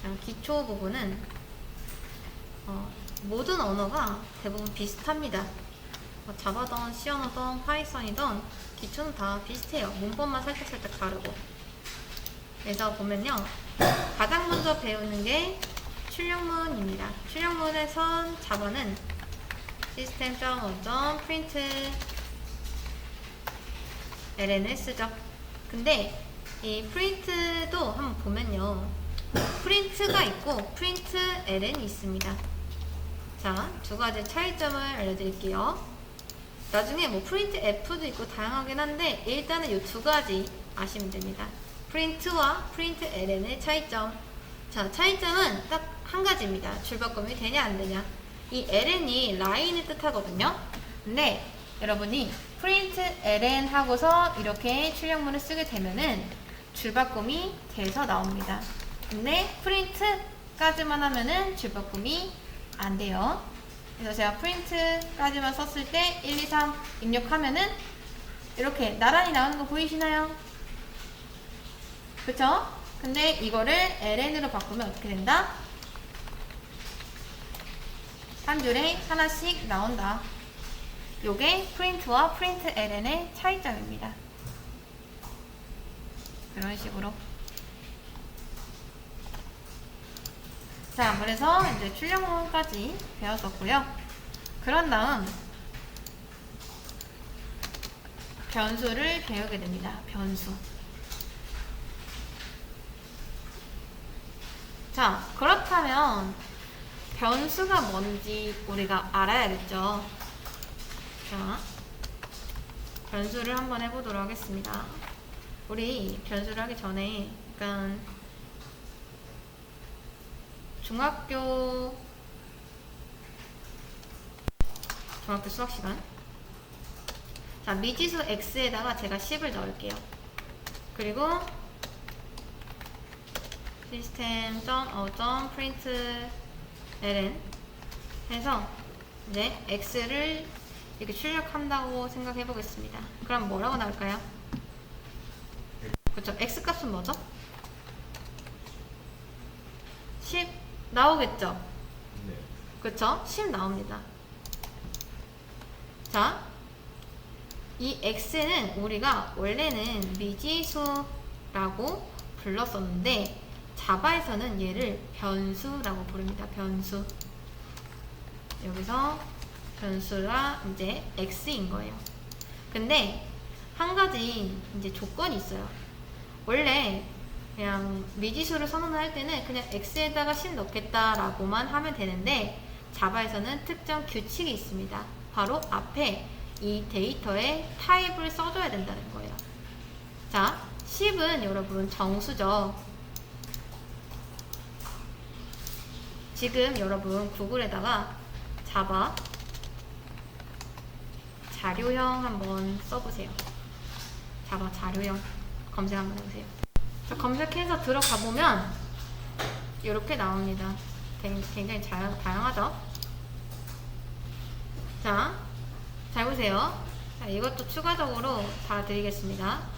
자, 기초 부분은 모든 언어가 대부분 비슷합니다. 자바든 C언어든 파이썬이든 기초는 다 비슷해요. 문법만 살짝 다르고. 그래서 보면요, 가장 먼저 배우는 게 출력문입니다. 출력문에선 자바는 system.out.print ln을 쓰죠. 근데 이 print도 한번 보면요, print가 있고 print ln이 있습니다. 자, 두 가지 차이점을 알려드릴게요. 나중에 뭐 print f도 있고 다양하긴 한데 일단은 이 두 가지 아시면 됩니다. print와 print ln의 차이점. 자, 차이점은 딱 한 가지입니다. 줄바꿈이 되냐 안 되냐. 이 ln이 라인을 뜻하거든요. 근데 여러분이 print ln 하고서 이렇게 출력문을 쓰게 되면은 줄바꿈이 돼서 나옵니다. 근데 print까지만 하면은 줄바꿈이 안 돼요. 그래서 제가 print까지만 썼을 때 1, 2, 3 입력하면은 이렇게 나란히 나오는 거 보이시나요? 그쵸? 근데 이거를 ln으로 바꾸면 어떻게 된다? 한 줄에 하나씩 나온다. 요게 print와 print ln의 차이점입니다. 이런 식으로. 자, 그래서 이제 출력문까지 배웠었고요. 그런 다음 변수를 배우게 됩니다. 변수. 자, 그렇다면 변수가 뭔지 우리가 알아야겠죠. 자, 변수를 한번 해보도록 하겠습니다. 우리 변수를 하기 전에 약간 중학교 수학 시간. 자, 미지수 x에다가 제가 10을 넣을게요. 그리고 system.out.print ln 해서 이제 x를 이렇게 출력한다고 생각해 보겠습니다. 그럼 뭐라고 나올까요? 그쵸? x 값은 뭐죠? 10 나오겠죠? 네. 그쵸? 10 나옵니다. 자, 이 x는 우리가 원래는 미지수라고 불렀었는데 자바에서는 얘를 변수라고 부릅니다. 변수. 여기서 변수가 이제 x인 거예요. 근데 한 가지 이제 조건이 있어요. 원래 그냥 미지수를 선언할 때는 그냥 x에다가 10 넣겠다라고만 하면 되는데 자바에서는 특정 규칙이 있습니다. 바로 앞에 이 데이터의 타입을 써줘야 된다는 거예요. 자, 10은 여러분 정수죠. 지금 여러분 구글에다가 자바 자료형 한번 써보세요. 자바 자료형 검색 한번 해보세요. 자, 검색해서 들어가 보면 이렇게 나옵니다. 굉장히 다양하죠? 자, 잘 보세요. 자, 이것도 추가적으로 달아드리겠습니다.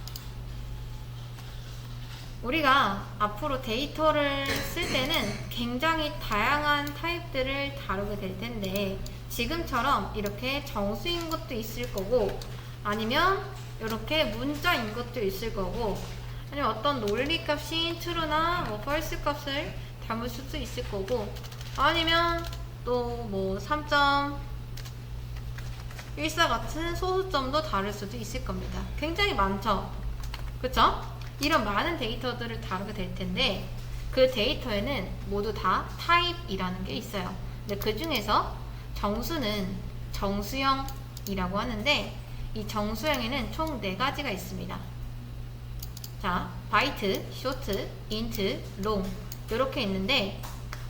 우리가 앞으로 데이터를 쓸 때는 굉장히 다양한 타입들을 다루게 될 텐데 지금처럼 이렇게 정수인 것도 있을 거고 아니면 이렇게 문자인 것도 있을 거고 아니면 어떤 논리값인 true나 뭐 false 값을 담을 수도 있을 거고 아니면 또 뭐 3.14 같은 소수점도 다를 수도 있을 겁니다. 굉장히 많죠? 그쵸? 이런 많은 데이터들을 다루게 될 텐데 그 데이터에는 모두 다 타입이라는 게 있어요. 근데 그 중에서 정수는 정수형이라고 하는데 이 정수형에는 총 4가지가 있습니다. 자, 바이트, 쇼트, 인트, 롱 이렇게 있는데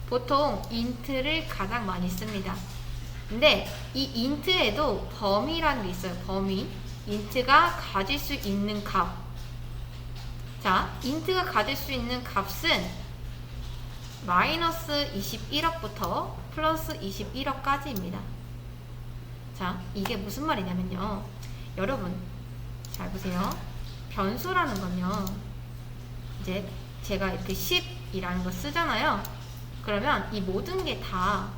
보통 인트를 가장 많이 씁니다. 근데 이 인트에도 범위라는 게 있어요. 범위. 인트가 가질 수 있는 값. 자, 인트가 가질 수 있는 값은 마이너스 21억부터 플러스 21억까지입니다. 자, 이게 무슨 말이냐면요. 여러분, 잘 보세요. 변수라는 건요. 이제 제가 이렇게 10 10이라는 거 쓰잖아요. 그러면 이 모든 게 다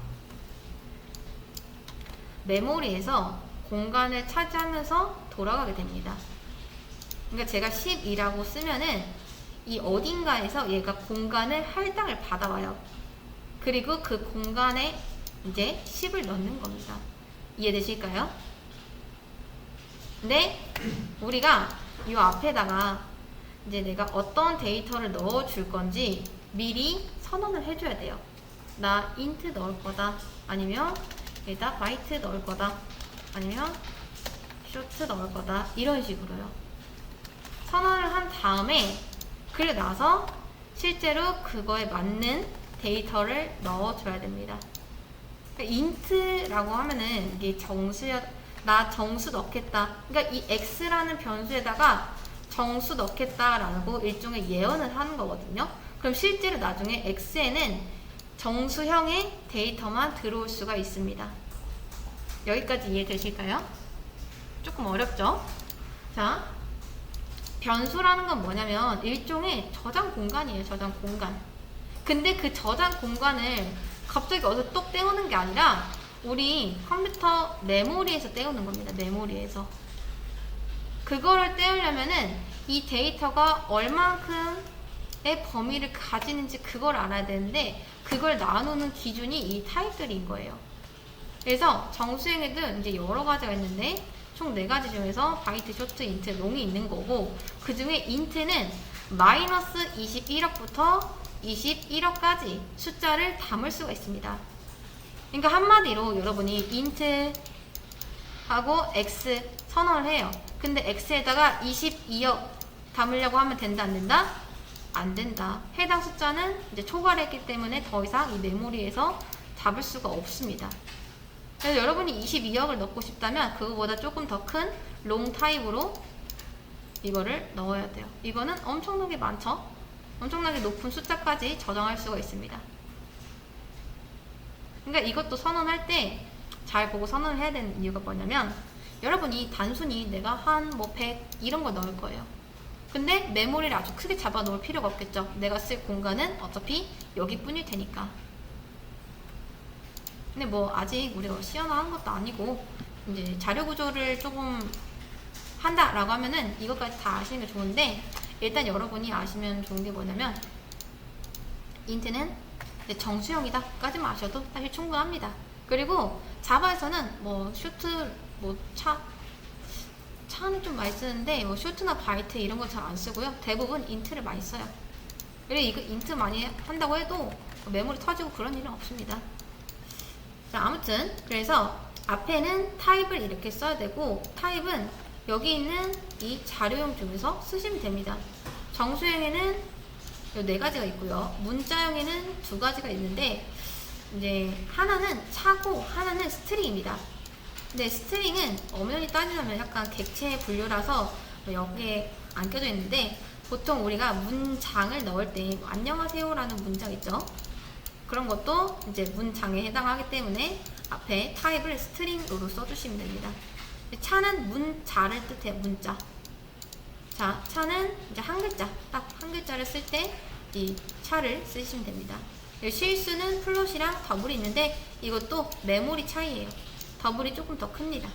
메모리에서 공간을 차지하면서 돌아가게 됩니다. 그러니까 제가 10이라고 쓰면은 이 어딘가에서 얘가 공간을 할당을 받아와요. 그리고 그 공간에 이제 10을 넣는 겁니다. 이해되실까요? 근데 우리가 이 앞에다가 이제 내가 어떤 데이터를 넣어 줄 건지 미리 선언을 해줘야 돼요. 나 int 넣을 거다. 아니면 여기다 byte 넣을 거다. 아니면 short 넣을 거다. 이런 식으로요. 선언을 한 다음에 그리고 나서 실제로 그거에 맞는 데이터를 넣어줘야 됩니다. 그러니까 int라고 하면은 이게 나 정수 넣겠다. 그러니까 이 x라는 변수에다가 정수 넣겠다라고 일종의 예언을 하는 거거든요. 그럼 실제로 나중에 x에는 정수형의 데이터만 들어올 수가 있습니다. 여기까지 이해되실까요? 조금 어렵죠? 자, 변수라는 건 뭐냐면 일종의 저장 공간이에요. 저장 공간. 근데 그 저장 공간을 갑자기 어디서 똑 떼우는 게 아니라 우리 컴퓨터 메모리에서 떼우는 겁니다. 메모리에서. 그거를 떼우려면은 이 데이터가 얼만큼의 범위를 가지는지 그걸 알아야 되는데 그걸 나누는 기준이 이 타입들인 거예요. 그래서 정수행에도 이제 여러 가지가 있는데 총 4가지 중에서 바이트, 쇼트, 인트, 롱이 있는 거고 그 중에 인트는 마이너스 21억부터 21억까지 숫자를 담을 수가 있습니다. 그러니까 한마디로 여러분이 int 하고 x 선언을 해요. 근데 x에다가 22억 담으려고 하면 된다 안 된다? 안 된다. 해당 숫자는 이제 초과했기 때문에 더 이상 이 메모리에서 잡을 수가 없습니다. 그래서 여러분이 22억을 넣고 싶다면 그거보다 조금 더 큰 롱 타입으로 이거를 넣어야 돼요. 이거는 엄청나게 많죠? 엄청나게 높은 숫자까지 저장할 수가 있습니다. 그러니까 이것도 선언할 때 잘 보고 선언을 해야 되는 이유가 뭐냐면 여러분이 단순히 내가 한 뭐 100 이런 거 넣을 거예요. 근데 메모리를 아주 크게 잡아 놓을 필요가 없겠죠. 내가 쓸 공간은 어차피 여기뿐일 테니까. 근데 뭐 아직 우리가 시연한 것도 아니고 이제 자료 구조를 조금 한다라고 하면은 이것까지 다 아시는 게 좋은데 일단 여러분이 아시면 좋은 게 뭐냐면 int는 정수형이다 까지만 아셔도 사실 충분합니다. 그리고 자바에서는 뭐 쇼트 뭐 차는 좀 많이 쓰는데 뭐 쇼트나 바이트 이런 거 잘 안 쓰고요. 대부분 int를 많이 써요. 그리고 이거 int 많이 한다고 해도 메모리 터지고 그런 일은 없습니다. 자, 아무튼 그래서 앞에는 타입을 이렇게 써야 되고 타입은 여기 있는 이 자료형 중에서 쓰시면 됩니다. 정수형에는 요 4가지가 있고요. 문자형에는 2가지가 있는데 이제 하나는 차고 하나는 스트링입니다. 근데 스트링은 엄연히 따지자면 약간 객체 분류라서 여기에 안 껴져 있는데 보통 우리가 문장을 넣을 때 안녕하세요라는 문장 있죠. 그런 것도 이제 문장에 해당하기 때문에 앞에 타입을 스트링으로 써주시면 됩니다. 차는 문자를 뜻해요. 문자. 자, 차는 이제 한 글자, 딱 한 글자를 쓸 때 이 차를 쓰시면 됩니다. 실수는 플롯이랑 더블이 있는데 이것도 메모리 차이예요. 더블이 조금 더 큽니다.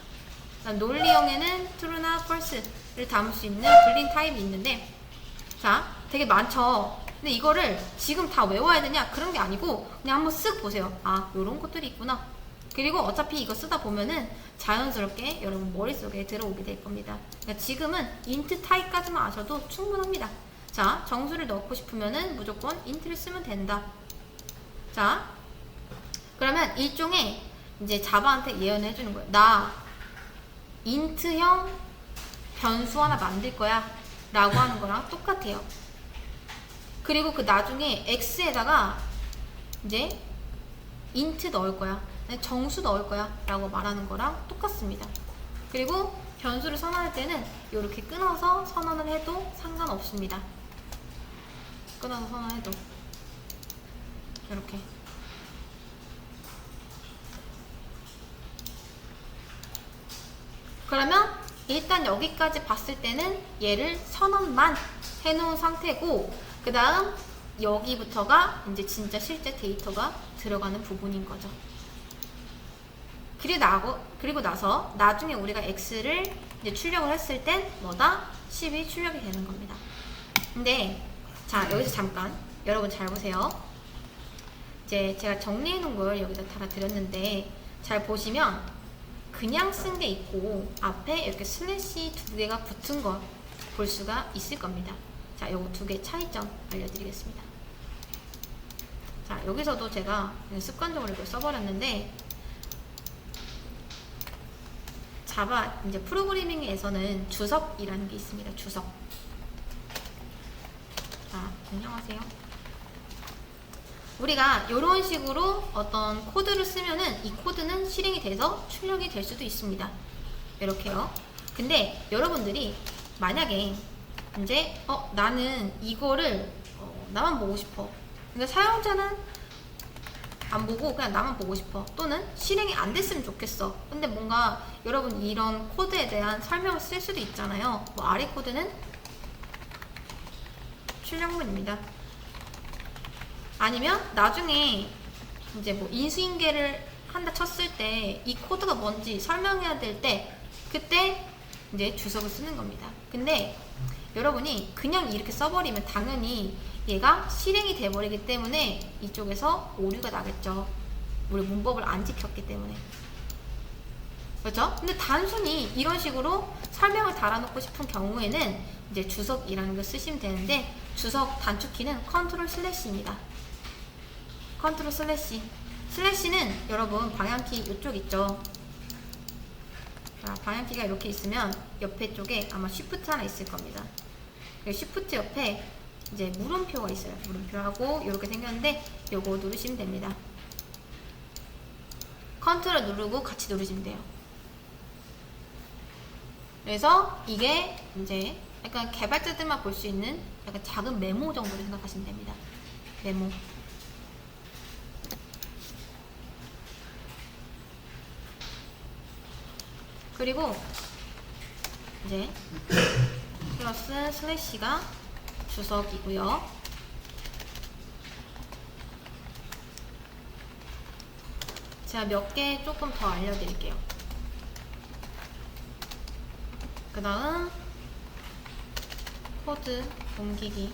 논리형에는 true나 false를 담을 수 있는 불린 타입이 있는데 자, 되게 많죠. 근데 이거를 지금 다 외워야 되냐? 그런 게 아니고 그냥 한번 쓱 보세요. 아, 요런 것들이 있구나. 그리고 어차피 이거 쓰다 보면은 자연스럽게 여러분 머릿속에 들어오게 될 겁니다. 그러니까 지금은 int 타입까지만 아셔도 충분합니다. 자, 정수를 넣고 싶으면은 무조건 int를 쓰면 된다. 자, 그러면 일종의 이제 자바한테 예언을 해주는 거예요. 나 int형 변수 하나 만들 거야 라고 하는 거랑 똑같아요. 그리고 그 나중에 x에다가 이제 int 넣을 거야, 정수 넣을 거야 라고 말하는 거랑 똑같습니다. 그리고 변수를 선언할 때는 이렇게 끊어서 선언을 해도 상관없습니다. 끊어서 선언해도 이렇게. 그러면 일단 여기까지 봤을 때는 얘를 선언만 해놓은 상태고 그 다음 여기부터가 이제 진짜 실제 데이터가 들어가는 부분인 거죠. 그리고 나서 나중에 우리가 x를 이제 출력을 했을 땐 뭐다? 10이 출력이 되는 겁니다. 근데 자, 여기서 잠깐 여러분 잘 보세요. 이제 제가 정리해 놓은 걸 여기다 달아드렸는데 잘 보시면 그냥 쓴 게 있고 앞에 이렇게 슬래시 두 개가 붙은 걸 볼 수가 있을 겁니다. 자, 요거 두 개 차이점 알려드리겠습니다. 자, 여기서도 제가 습관적으로 이걸 써버렸는데 자바 이제 프로그래밍에서는 주석이라는 게 있습니다. 주석. 자, 안녕하세요. 우리가 이런 식으로 어떤 코드를 쓰면은 이 코드는 실행이 돼서 출력이 될 수도 있습니다. 이렇게요. 근데 여러분들이 만약에 이제 나는 이거를 나만 보고 싶어. 근데 사용자는 안 보고 그냥 나만 보고 싶어. 또는 실행이 안 됐으면 좋겠어. 근데 뭔가 여러분 이런 코드에 대한 설명을 쓸 수도 있잖아요. 뭐 아래 코드는 출력문입니다. 아니면 나중에 이제 뭐 인수인계를 한다 쳤을 때 이 코드가 뭔지 설명해야 될 때 그때 이제 주석을 쓰는 겁니다. 근데 여러분이 그냥 이렇게 써버리면 당연히 얘가 실행이 돼버리기 때문에 이쪽에서 오류가 나겠죠. 우리 문법을 안 지켰기 때문에. 그렇죠? 근데 단순히 이런 식으로 설명을 달아놓고 싶은 경우에는 이제 주석이라는 걸 쓰시면 되는데 주석 단축키는 컨트롤 슬래시입니다. 컨트롤 슬래시. 슬래시는 여러분 방향키 이쪽 있죠? 자, 방향키가 이렇게 있으면 옆에 쪽에 아마 쉬프트 하나 있을 겁니다. 쉬프트 옆에 이제 물음표가 있어요. 물음표하고 이렇게 생겼는데 요거 누르시면 됩니다. 컨트롤 누르고 같이 누르시면 돼요. 그래서 이게 이제 약간 개발자들만 볼 수 있는 약간 작은 메모 정도로 생각하시면 됩니다. 메모. 그리고 이제 플러스 슬래시가 주석이고요. 제가 몇 개 조금 더 알려드릴게요. 그 다음 코드 옮기기는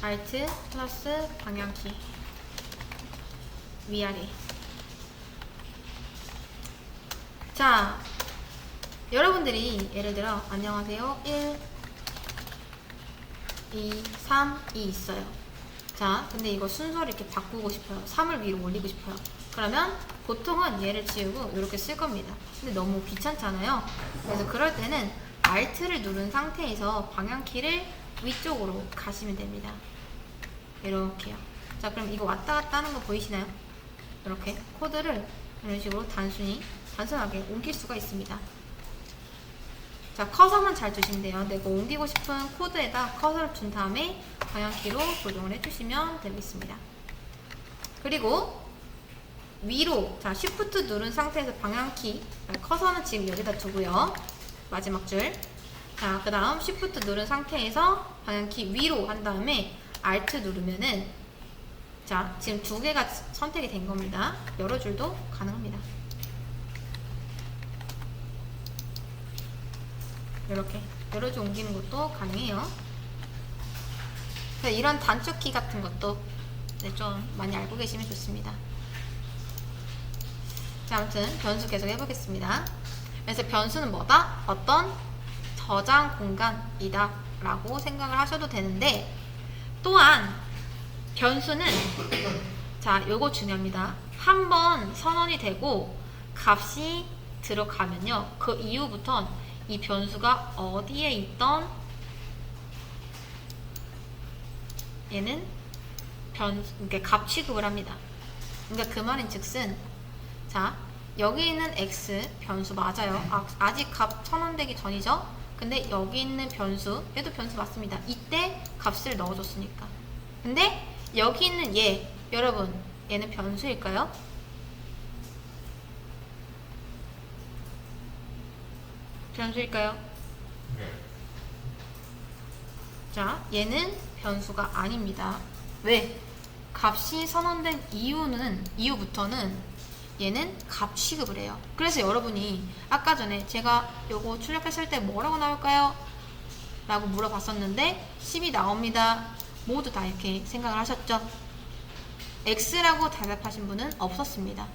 Alt 플러스 방향키 위아래. 자, 여러분들이 예를 들어 안녕하세요 1 2 3이 있어요. 자, 근데 이거 순서를 이렇게 바꾸고 싶어요. 3을 위로 올리고 싶어요. 그러면 보통은 얘를 지우고 이렇게 쓸 겁니다. 근데 너무 귀찮잖아요. 그래서 그럴 때는 Alt를 누른 상태에서 방향키를 위쪽으로 가시면 됩니다. 이렇게요. 자, 그럼 이거 왔다 갔다 하는 거 보이시나요? 이렇게 코드를 이런 식으로 단순하게 옮길 수가 있습니다. 자, 커서만 잘 두시면 돼요. 내가 옮기고 싶은 코드에다 커서를 둔 다음에 방향키로 조정을 해주시면 되겠습니다. 그리고 위로, 자, Shift 누른 상태에서 방향키, 커서는 지금 여기다 두고요. 마지막 줄. 자, 그 다음 Shift 누른 상태에서 방향키 위로 한 다음에 Alt 누르면은, 자, 지금 두 개가 선택이 된 겁니다. 여러 줄도 가능합니다. 이렇게 여러 줄 옮기는 것도 가능해요. 이런 단축키 같은 것도 좀 많이 알고 계시면 좋습니다. 자, 아무튼 변수 계속 해보겠습니다. 그래서 변수는 뭐다? 어떤 저장 공간이다 라고 생각을 하셔도 되는데, 또한 변수는 자, 요거 중요합니다. 한번 선언이 되고 값이 들어가면요, 그 이후부턴 이 변수가 어디에 있던 얘는 그러니까 값 취급을 합니다. 그러니까 그 말인 즉슨, 자, 여기 있는 x 변수 맞아요. 아직 값 선언되기 전이죠. 근데 여기 있는 변수, 얘도 변수 맞습니다. 이때 값을 넣어줬으니까. 근데 여기 있는 얘, 여러분, 얘는 변수일까요? 변수일까요? 자, 얘는 변수가 아닙니다. 왜? 값이 선언된 이후부터는 얘는 값 취급을 해요. 그래서 여러분이 아까 전에 제가 요거 출력했을 때 뭐라고 나올까요? 라고 물어봤었는데 10이 나옵니다. 모두 다 이렇게 생각을 하셨죠? X라고 대답하신 분은 없었습니다.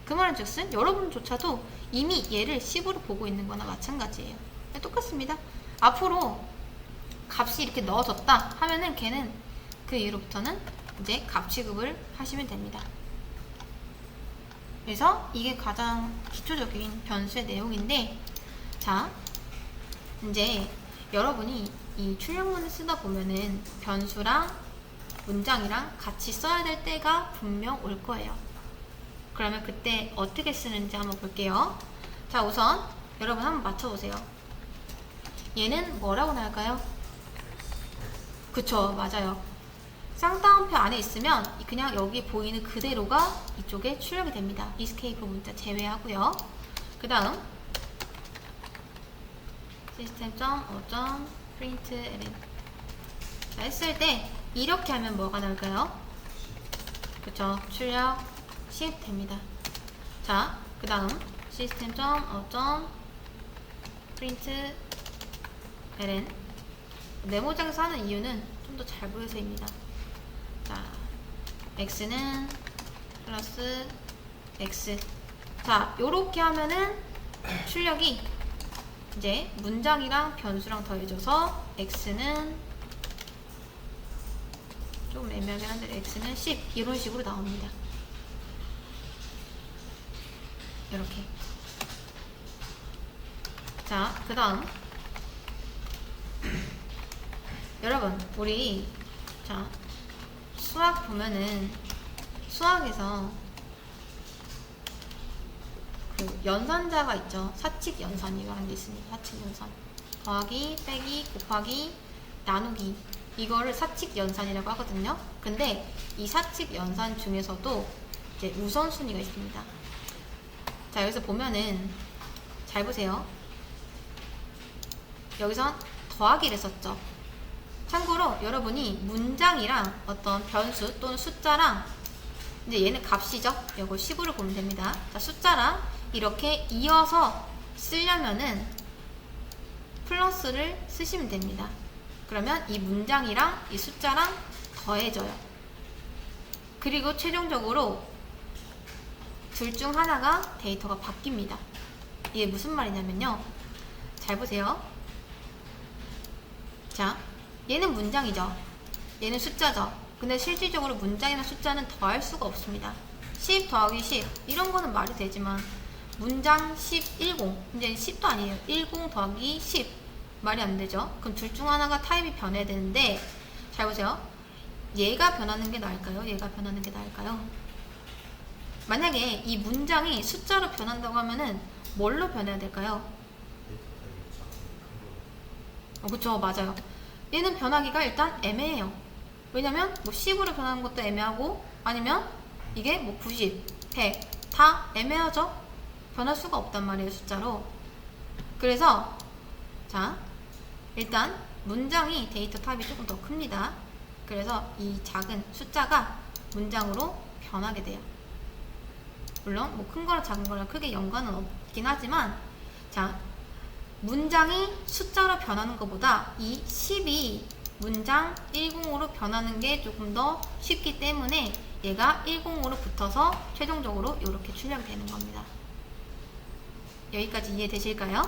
그 말은 즉슨 여러분조차도 이미 얘를 10으로 보고 있는 거나 마찬가지예요. 똑같습니다. 앞으로 값이 이렇게 넣어졌다 하면은 걔는 그 이후로부터는 이제 값 취급을 하시면 됩니다. 그래서 이게 가장 기초적인 변수의 내용인데, 자, 이제 여러분이 이 출력문을 쓰다 보면은 변수랑 문장이랑 같이 써야 될 때가 분명 올 거예요. 그러면 그때 어떻게 쓰는지 한번 볼게요. 자, 우선 여러분 한번 맞춰보세요. 얘는 뭐라고 나올까요? 그쵸, 맞아요. 쌍따옴표 안에 있으면 그냥 여기 보이는 그대로가 이쪽에 출력이 됩니다. 이스케이프 문자 제외하고요. 그 다음 system.out.println 자, 했을 때 이렇게 하면 뭐가 나올까요? 그쵸, 출력 10 됩니다. 자, 그 다음 system.out.println 네모장에서 하는 이유는 좀 더 잘 보여서입니다. 자, x는 플러스 x. 자, 요렇게 하면은 출력이 이제 문장이랑 변수랑 더해져서 x는 좀 애매하긴 한데 x는 10 이런 식으로 나옵니다. 이렇게. 자, 그 다음 여러분 우리 자 수학 보면은 수학에서 그 연산자가 있죠. 사칙 연산이라는 게 있습니다. 사칙 연산 더하기 빼기 곱하기 나누기 이거를 사칙 연산이라고 하거든요. 근데 이 사칙 연산 중에서도 이제 우선순위가 있습니다. 자, 여기서 보면은 잘 보세요. 여기선 더하기를 썼죠. 참고로 여러분이 문장이랑 어떤 변수 또는 숫자랑 이제 얘는 값이죠. 이거 10으로 보면 됩니다. 자, 숫자랑 이렇게 이어서 쓰려면은 플러스를 쓰시면 됩니다. 그러면 이 문장이랑 이 숫자랑 더해져요. 그리고 최종적으로 둘 중 하나가 데이터가 바뀝니다. 이게 무슨 말이냐면요. 잘 보세요. 자, 얘는 문장이죠. 얘는 숫자죠. 근데 실질적으로 문장이나 숫자는 더할 수가 없습니다. 10 더하기 10 이런 거는 말이 되지만 문장 10, 10 근데 10도 아니에요. 10 더하기 10 말이 안 되죠. 그럼 둘 중 하나가 타입이 변해야 되는데 잘 보세요. 얘가 변하는 게 나을까요? 얘가 변하는 게 나을까요? 만약에 이 문장이 숫자로 변한다고 하면은 뭘로 변해야 될까요? 그쵸, 맞아요. 얘는 변하기가 일단 애매해요. 왜냐면 뭐 10으로 변하는 것도 애매하고 아니면 이게 뭐 90, 100 다 애매하죠? 변할 수가 없단 말이에요, 숫자로. 그래서 자, 일단 문장이 데이터 타입이 조금 더 큽니다. 그래서 이 작은 숫자가 문장으로 변하게 돼요. 물론 뭐 큰 거랑 작은 거랑 크게 연관은 없긴 하지만 자, 문장이 숫자로 변하는 것보다 이 10이 문장 10으로 변하는 게 조금 더 쉽기 때문에 얘가 10으로 붙어서 최종적으로 이렇게 출력이 되는 겁니다. 여기까지 이해되실까요?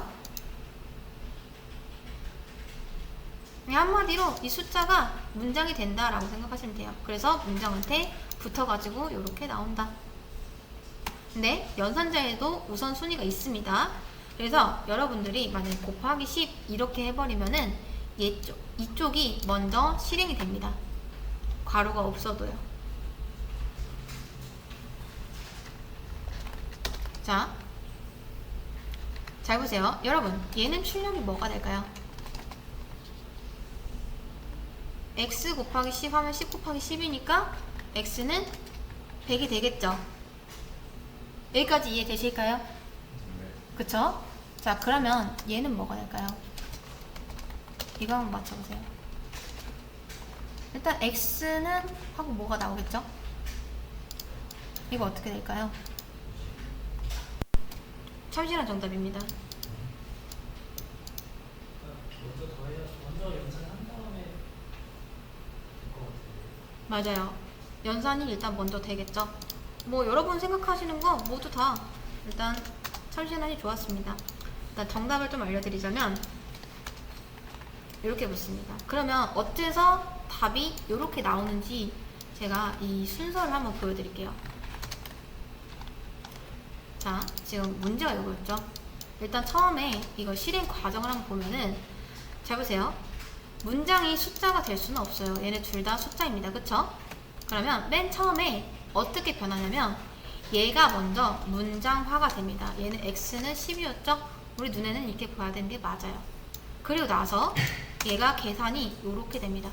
한마디로 이 숫자가 문장이 된다라고 생각하시면 돼요. 그래서 문장한테 붙어가지고 이렇게 나온다. 근데 연산자에도 우선순위가 있습니다. 그래서 여러분들이 만약에 곱하기 10 이렇게 해버리면은 이쪽이 먼저 실행이 됩니다. 괄호가 없어도요. 자, 잘 보세요. 여러분, 얘는 출력이 뭐가 될까요? x 곱하기 10 하면 10 곱하기 10이니까 x는 100이 되겠죠. 여기까지 이해되실까요? 그쵸? 자, 그러면 얘는 뭐가 될까요? 이거 한번 맞춰보세요. 일단 x는 하고 뭐가 나오겠죠? 이거 어떻게 될까요? 참신한 정답입니다. 먼저 연산한 다음에 될것 같아요. 맞아요. 연산이 일단 먼저 되겠죠. 뭐 여러분 생각하시는 거 모두 다 일단 참신하니 좋았습니다. 일단 정답을 좀 알려드리자면 이렇게 묻습니다. 그러면 어째서 답이 이렇게 나오는지 제가 이 순서를 한번 보여드릴게요. 자, 지금 문제가 이거였죠. 일단 처음에 이거 실행 과정을 한번 보면은 잘 보세요. 문장이 숫자가 될 수는 없어요. 얘네 둘 다 숫자입니다. 그쵸? 그러면 맨 처음에 어떻게 변하냐면 얘가 먼저 문장화가 됩니다. 얘는 x는 10이었죠? 우리 눈에는 이렇게 보여야 되는 게 맞아요. 그리고 나서 얘가 계산이 이렇게 됩니다.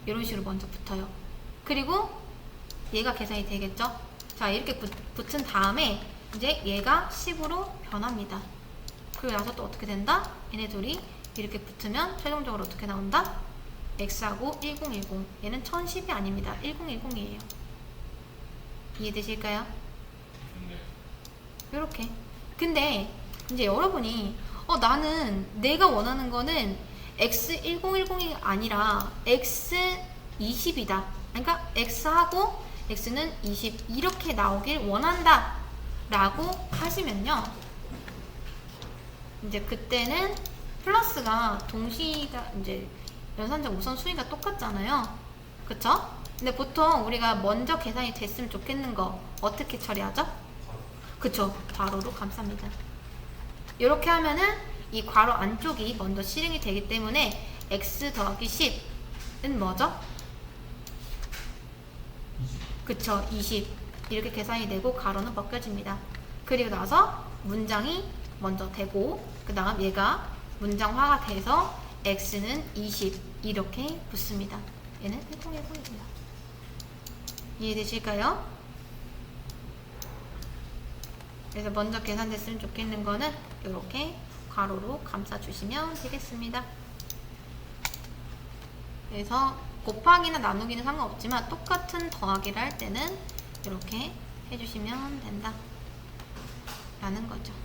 이런 식으로 먼저 붙어요. 그리고 얘가 계산이 되겠죠? 자, 이렇게 붙은 다음에 이제 얘가 10으로 변합니다. 그리고 나서 또 어떻게 된다? 얘네 둘이 이렇게 붙으면 최종적으로 어떻게 나온다? x하고 1010. 얘는 1010이 아닙니다. 1010이에요. 이해되실까요? 이렇게. 근데 이제 여러분이 나는 내가 원하는 거는 x1010이 아니라 x20이다. 그러니까 x하고 x는 20 이렇게 나오길 원한다 라고 하시면요, 이제 그때는 플러스가 동시가 이제 연산적 우선순위가 똑같잖아요. 그쵸? 근데 보통 우리가 먼저 계산이 됐으면 좋겠는 거 어떻게 처리하죠? 그쵸? 괄호로 감쌉니다. 이렇게 하면은 이 괄호 안쪽이 먼저 실행이 되기 때문에 x 더하기 10은 뭐죠? 그쵸? 20 이렇게 계산이 되고 괄호는 벗겨집니다. 그리고 나서 문장이 먼저 되고 그 다음 얘가 문장화가 돼서 x는 20 이렇게 붙습니다. 얘는 1010입니다. 이해되실까요? 그래서 먼저 계산됐으면 좋겠는 거는 이렇게 괄호로 감싸주시면 되겠습니다. 그래서 곱하기나 나누기는 상관없지만 똑같은 더하기를 할 때는 이렇게 해주시면 된다 라는 거죠.